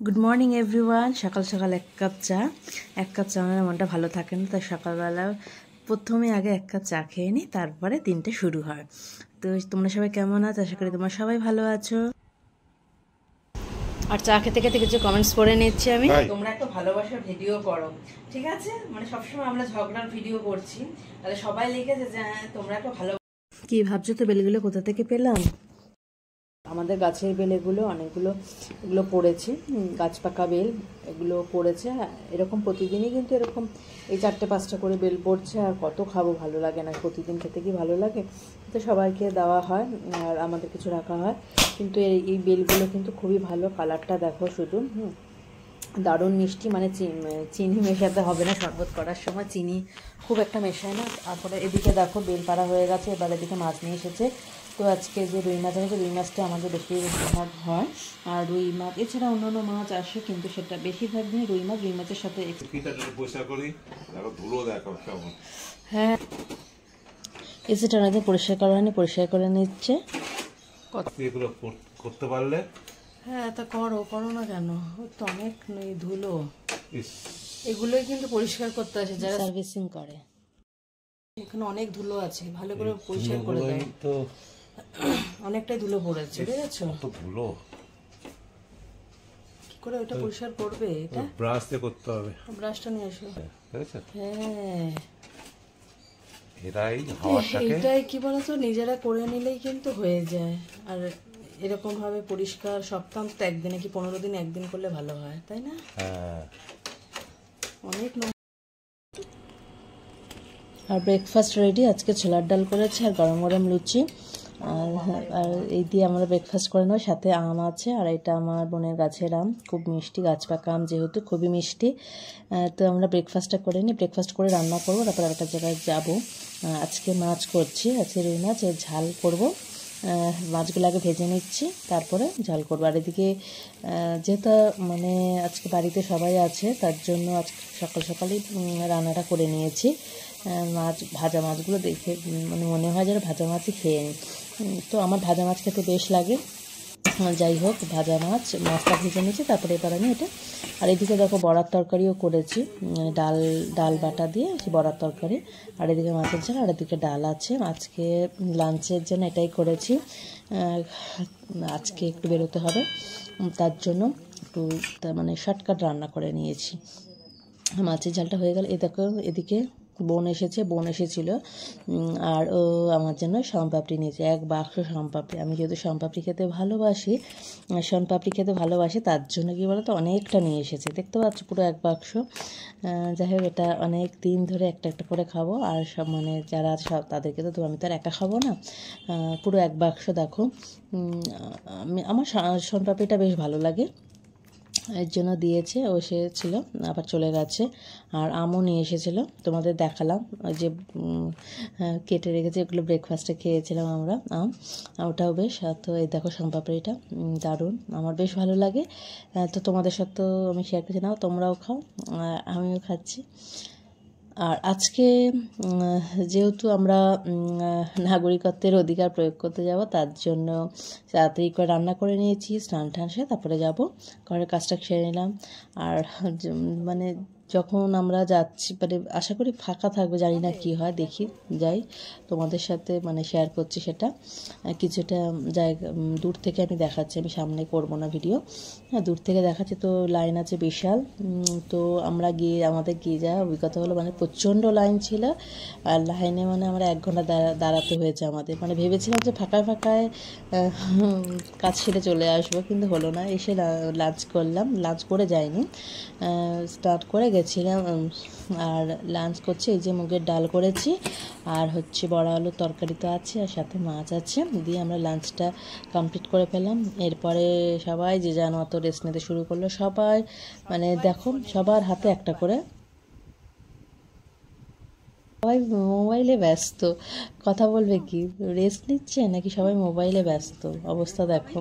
Good morning everyone. সকাল সকাল এক কাপ চা মানে মনটা ভালো থাকে না, তাই সকালবেলা প্রথমে আগে এক কাপ চা খেয়ে নিই, তারপরে দিনটা শুরু হয়। তো তোমরা সবাই কেমন আছো? আশা করি তোমরা সবাই ভালো আছো। আর চা খেতে খেতে কিছু কমেন্টস করে নিচ্ছি আমি। তোমরা একটা ভালোবাসার ভিডিও করো, ঠিক আছে? মানে সবসময় আমরা ঝগড়ার ভিডিও করছি, তাহলে সবাই লিখেছে যে তোমরা একটা ভালো। কি ভাবছো তো বেলগুলো কোথা থেকে পেলাম? আমাদের গাছের বেল এগুলো পড়েছে, গাছ পাকা বেল এগুলো পড়েছে। এরকম প্রতিদিনই কিন্তু এরকম এই 4-5টা করে বেল পড়ছে, আর কত খাবো, ভালো লাগে না? প্রতিদিন খেতে কি ভালো লাগে? তো সবাইকে দেওয়া হয় আর আমাদের কিছু রাখা হয়। কিন্তু এই বেলগুলো কিন্তু খুবই ভালো, কালারটা দেখো শুধু, দারুণ মিষ্টি। মানে চিনি মেশাতে হবে না, শরবত করার সময় চিনি খুব একটা মেশায় না। তারপরে এদিকে দেখো বেল পাড়া হয়ে গেছে, এবার এদিকে মাছ নিয়ে এসেছে। তো আজকে যে রুই মাছ এনেছে, রুই মাছটা আমাদের বেশিরভাগ হয়। আর রুই মাছ এছাড়া অন্যান্য মাছ আসে, কিন্তু সেটা বেশিরভাগ দিন রুই মাছের সাথে। হ্যাঁ, এসেটা পরিষ্কার করা হয়নি, পরিষ্কার করে নিচ্ছে। করতে পারলে হ্যাঁ, তা করো না কেন? তো অনেক ধুলো, এগুলোই কিন্তু পরিষ্কার করতে আসে যারা সার্ভিসিং করে। এখানে অনেক ধুলো আছে, ভালো করে পরিষ্কার করে দেয়। তো অনেকটাই ধুলো পড়েছে, বুঝেছো? তো ধুলো কি করে ওটা পরিষ্কার করবে? এটা ব্রাশ দিয়ে করতে হবে। ব্রাশটা নিয়ে এসো। হ্যাঁ, এটাই কি বলতো, নিজেরা করে নিলেই কিন্তু হয়ে যায়। আর এরকম ভাবে পরিষ্কার সপ্তাহ তো একদিনে কি 15 দিন একদিন করলে ভালো হয়, তাই না? অনেক। আর ব্রেকফাস্ট রেডি, আজকে ছোলার ডাল করেছে আর গরম গরম লুচি। আর এই দিয়ে আমরা ব্রেকফাস্ট করে নেব। সাথে আম আছে, আর এটা আমার বোনের গাছের আম, খুব মিষ্টি, গাছ পাকা আম যেহেতু খুবই মিষ্টি। তো আমরা ব্রেকফাস্টটা করে নিই, ব্রেকফাস্ট করে রান্না করবো, তারপর একটা জায়গায় যাবো। আজকে মাছ করছি, আজকে রুই মাছ, এর ঝাল করবো। মাছগুলো আগে ভেজে নিচ্ছি, তারপরে ঝাল করবো। আর এদিকে যেহেতু মানে আজকে বাড়িতে সবাই আছে, তার জন্য আজকে সকাল সকালই রান্নাটা করে নিয়েছি। ভাজা মাছগুলো দেখে মানে মনে হয় যেন ভাজা মাছই খেয়ে নিই। তো আমার ভাজা মাছ খেতে বেশ লাগে। যাই হোক, ভাজা মাছটা ভেজে নিয়েছি, তারপরে এবার আমি এটা। আর এদিকে দেখো বড়ার তরকারিও করেছি, ডাল বাটা দিয়ে বড়ার তরকারি। আর এদিকে মাছের ঝাল, আর এদিকে ডাল আছে। আজকে লাঞ্চের জন্য এটাই করেছি। আজকে একটু বেরোতে হবে, তার জন্য একটু মানে শর্টকাট রান্না করে নিয়েছি। মাছের ঝালটা হয়ে গেল। দেখো এদিকে বোন এসেছিল, আর ও আমার জন্য শনপাপড়ি নিয়েছে, এক বাক্স শনপাপড়ি। আমি যেহেতু শনপাপড়ি খেতে ভালোবাসি, তার জন্য কি বলতো অনেকটা নিয়ে এসেছে। দেখতে পাচ্ছ পুরো এক বাক্স। যাই হোক, এটা অনেক দিন ধরে একটা একটা করে খাবো। আর সব মানে যারা আছে সব তাদেরকে তো আমি তো আর একা খাবো না, পুরো এক বাক্স। দেখো আমার শনপাপড়িটা বেশ ভালো লাগে, এর জন্য দিয়েছে। ও ছিল, আবার চলে গেছে। আর আমও নিয়ে এসেছিল, তোমাদের দেখালাম ওই যে কেটে রেখেছে, এগুলো ব্রেকফাস্টে খেয়েছিলাম আমরা আম। ওটাও বেশ। তো এই দেখো শনপাপড়িটা দারুণ, আমার বেশ ভালো লাগে। তো তোমাদের সাথেও আমি শেয়ার করছি, নাও তোমরাও খাও, আমিও খাচ্ছি। আর আজকে যেহেতু আমরা নাগরিকত্বের অধিকার প্রয়োগ করতে যাব, তার জন্য তাড়াতাড়ি করে রান্না করে নিয়েছি, স্নান টান সেরে তারপরে যাব। ঘরের কাজটা সেরে নিলাম। আর মানে যখন আমরা যাচ্ছি, মানে আশা করি ফাঁকা থাকবে, জানি না কি হয়, দেখি যাই, তোমাদের সাথে মানে শেয়ার করছি সেটা। কিছুটা জায়গা দূর থেকে আমি দেখাচ্ছি, আমি সামনে করব না ভিডিও, হ্যাঁ দূর থেকে দেখাচ্ছি। তো লাইন আছে বিশাল। তো আমাদের গিয়ে যাওয়া অভিজ্ঞতা হলো, মানে প্রচণ্ড লাইন ছিল। আর লাইনে মানে আমরা 1 ঘন্টা দাঁড়াতে হয়েছে আমাদের। মানে ভেবেছিলাম যে ফাঁকায় কাজ সেরে চলে আসবো, কিন্তু হলো না। এসে লাঞ্চ করে যাইনি, স্টার্ট করে গেছিলাম। আর লাঞ্চ করছি, এই যে মুগের ডাল করেছি, আর হচ্ছে বড়া আলুর তরকারি তো আছে, আর সাথে মাছ আছে। দিয়ে আমরা লাঞ্চটা কমপ্লিট করে ফেলাম। এরপরে সবাই যে যার মতো রেস্ট নিতে শুরু করলো। সবাই মানে দেখো সবার হাতে একটা করে, সবাই মোবাইলে ব্যস্ত। কথা বলবে কি, রেস্ট নিচ্ছে নাকি সবাই মোবাইলে ব্যস্ত, অবস্থা দেখো।